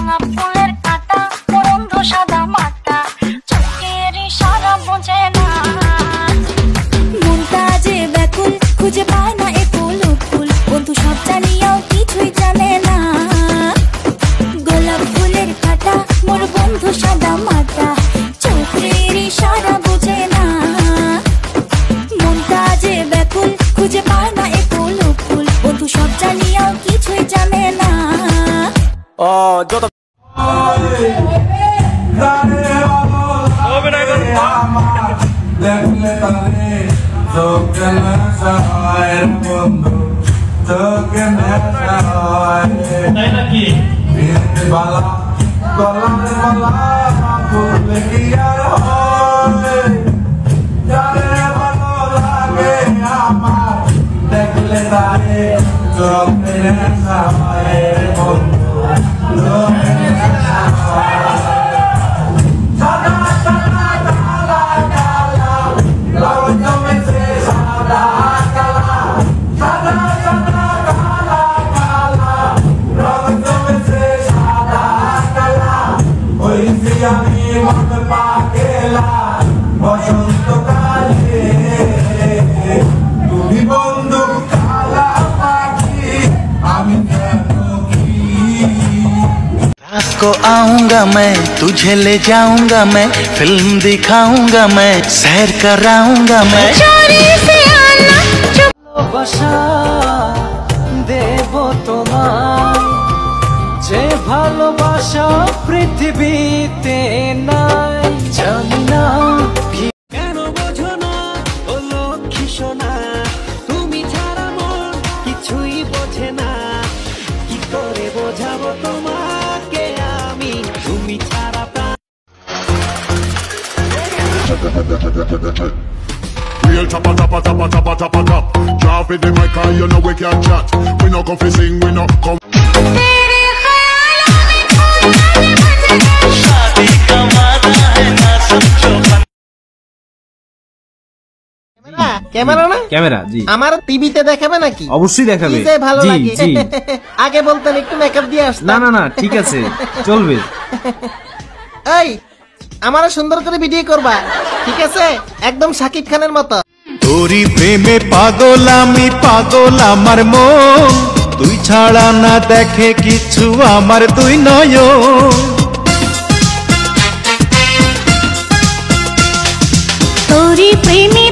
ভাঙা ফুলের কাটা বন্ধ সাদা মাটা চোখের ইশারা বোঝে না মনটা যে ব্যাকুল খুঁজে পায় না এ ফুল ফুল বন্ধু সব জানিয়াও কিছুই জানে না গোলাপ ফুলের কাটা মোর বন্ধু সাদা মাটা চোখের ইশারা বোঝে না মনটা যে ব্যাকুল খুঁজে পায় না এ ফুল ফুল বন্ধু সব জানিয়াও কিছুই জানে না দেখলে তারে চোখে নেশা হয় বন্ধু চোখে নেশা হয় তাই নাকি বালা গলার বালা ফুলে কি আর হয় যারে ভালো লাগে আমার দেখলে তারে চোখে নেশা হয় বন্ধু চোখে নেশা হয় তুমি বন্ধু কালা পাখি আমি रात को आऊंगा मैं तुझे ले जाऊंगा मैं फिल्म दिखाऊंगा मैं सैर कराऊंगा मैं से आना ভালোবাসা দেব তোমায় যে ভালোবাসা পৃথিবীতে নাই জানি না কেন বোঝো না ও লক্ষ্মী সোনা তুমি ছাড়া মন কিছুই বোঝে না কি করে বোঝাবো তোমাকে আমি তুমি ছাড়া Real chopper, chopper, chopper, chopper, chopper, chop. Drop it the mic and you know we can chat. We no come fi sing, we no come. Camera না ক্যামেরা জি আমার টিভিতে দেখাবে নাকি অবশ্যই দেখাবে কি যে ভালো জি লাগে জি আগে বলতেন একটু মেকআপ দিয়ে আসতাম না না না ঠিক আছে চলবে এই আমারও সুন্দর করে ভিডিও করবা ঠিক আছে একদম শাকিব খানের মতো তোরি প্রেমে পাগল আমি পাগল আমার মন তুই ছাড়া না দেখে কিছু আমার তুই নয়ন তোরি প্রেমে